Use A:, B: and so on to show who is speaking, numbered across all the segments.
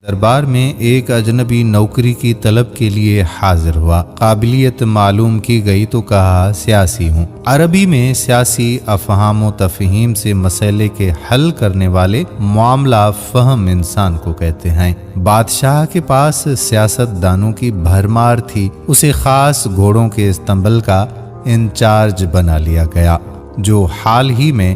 A: دربار میں ایک اجنبی نوکری کی طلب کے لیے حاضر ہوا۔ قابلیت معلوم کی گئی تو کہا سیاسی ہوں۔ عربی میں سیاسی افہام و تفہیم سے مسئلے کے حل کرنے والے معاملہ فہم انسان کو کہتے ہیں۔ بادشاہ کے پاس سیاست دانوں کی بھرمار تھی۔ اسے خاص گھوڑوں کے استنبل کا انچارج بنا لیا گیا جو حال ہی میں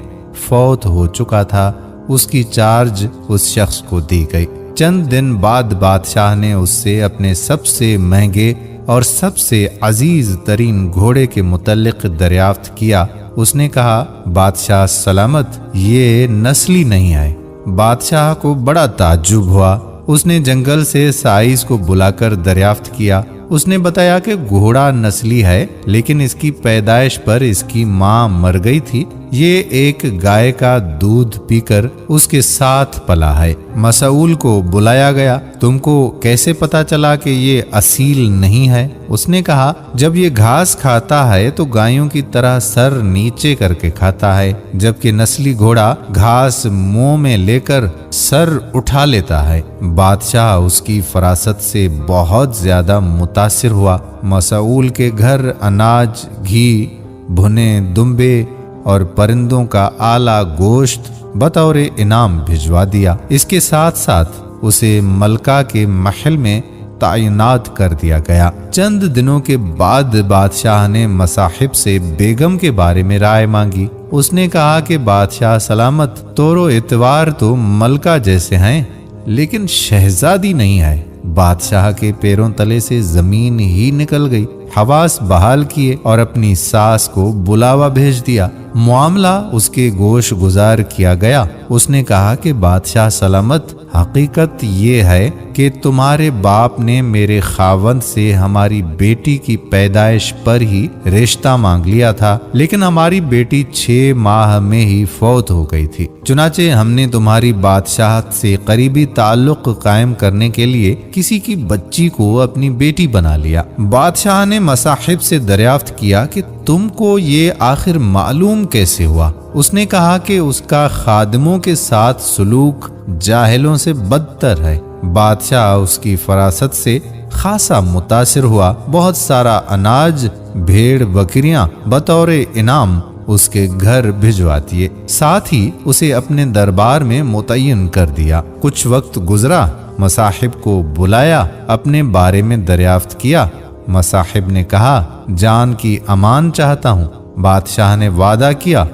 A: فوت ہو چکا تھا۔ اس کی چارج اس شخص کو دی گئی۔ چند دن بعد بادشاہ نے اس سے اپنے سب سے مہنگے اور سب سے عزیز ترین گھوڑے کے متعلق دریافت کیا۔ اس نے کہا بادشاہ سلامت، یہ نسلی نہیں ہے۔ بادشاہ کو بڑا تعجب ہوا۔ اس نے جنگل سے سائز کو بلا کر دریافت کیا۔ اس نے بتایا کہ گھوڑا نسلی ہے لیکن اس کی پیدائش پر اس کی ماں مر گئی تھی۔ یہ ایک گائے کا دودھ پی کر اس کے ساتھ پلا ہے۔ مسئول کو بلایا گیا۔ تم کو کیسے پتا چلا کہ یہ اصیل نہیں ہے؟ اس نے کہا جب یہ گھاس کھاتا ہے تو گایوں کی طرح سر نیچے کر کے کھاتا ہے، جبکہ نسلی گھوڑا گھاس منہ میں لے کر سر اٹھا لیتا ہے۔ بادشاہ اس کی فراست سے بہت زیادہ متاثر ہوا۔ مسئول کے گھر اناج، گھی، بھنے دمبے اور پرندوں کا اعلیٰ گوشت بطور انعام بھجوا دیا۔ اس کے ساتھ ساتھ اسے ملکہ کے محل میں تعینات کر دیا گیا۔ چند دنوں کے بعد بادشاہ نے مصاحب سے بیگم کے بارے میں رائے مانگی۔ اس نے کہا کہ بادشاہ سلامت، طور و اعتبار تو ملکہ جیسے ہیں لیکن شہزادی نہیں ہے۔ بادشاہ کے پیروں تلے سے زمین ہی نکل گئی۔ حواس بحال کیے اور اپنی ساس کو بلاوا بھیج دیا۔ معاملہ اس کے گوش گزار کیا گیا۔ اس نے کہا کہ بادشاہ سلامت، حقیقت یہ ہے کہ تمہارے باپ نے میرے خاوند سے ہماری بیٹی کی پیدائش پر ہی رشتہ مانگ لیا تھا، لیکن ہماری بیٹی 6 ماہ میں ہی فوت ہو گئی تھی۔ چنانچہ ہم نے تمہاری بادشاہت سے قریبی تعلق قائم کرنے کے لیے کسی کی بچی کو اپنی بیٹی بنا لیا۔ بادشاہ نے مصاحب سے دریافت کیا کہ تم کو یہ آخر معلوم کیسے ہوا؟ اس نے کہا کہ اس کا خادموں کے ساتھ سلوک جاہلوں سے بدتر ہے۔ بادشاہ اس کی فراست سے خاصا متاثر ہوا۔ بہت سارا اناج، بھیڑ بکریاں بطور انعام اس کے گھر بھجوا دیے، ساتھ ہی اسے اپنے دربار میں متعین کر دیا۔ کچھ وقت گزرا، مصاحب کو بلایا، اپنے بارے میں دریافت کیا۔ مصاحب نے کہا جان کی امان چاہتا ہوں۔ بادشاہ نے وعدہ کیا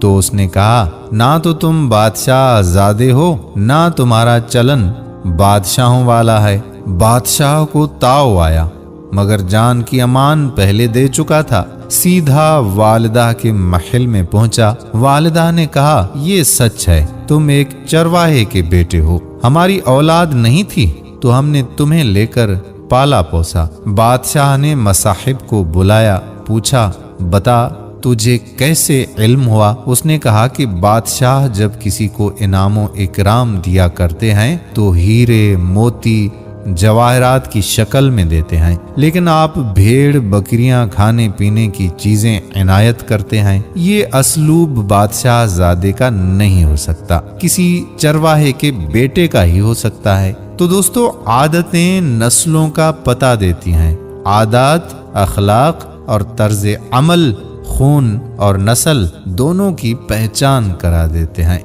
A: تو اس نے کہا نہ تو تم بادشاہ زادے ہو، نہ تمہارا چلن بادشاہوں والا ہے۔ بادشاہ کو تاؤ آیا مگر جان کی امان پہلے دے چکا تھا۔ سیدھا والدہ کے محل میں پہنچا۔ والدہ نے کہا یہ سچ ہے، تم ایک چرواہے کے بیٹے ہو۔ ہماری اولاد نہیں تھی تو ہم نے تمہیں لے کر پالا پوسا۔ بادشاہ نے مصاحب کو بلایا، پوچھا بتا تجھے کیسے علم ہوا؟ اس نے کہا کہ بادشاہ جب کسی کو انعام و اکرام دیا کرتے ہیں تو ہیرے، موتی، جواہرات کی شکل میں دیتے ہیں، لیکن آپ بھیڑ بکریاں، کھانے پینے کی چیزیں عنایت کرتے ہیں۔ یہ اسلوب بادشاہ زادے کا نہیں ہو سکتا، کسی چرواہے کے بیٹے کا ہی ہو سکتا ہے۔ تو دوستو، عادتیں نسلوں کا پتہ دیتی ہیں۔ عادات، اخلاق اور طرز عمل خون اور نسل دونوں کی پہچان کرا دیتے ہیں۔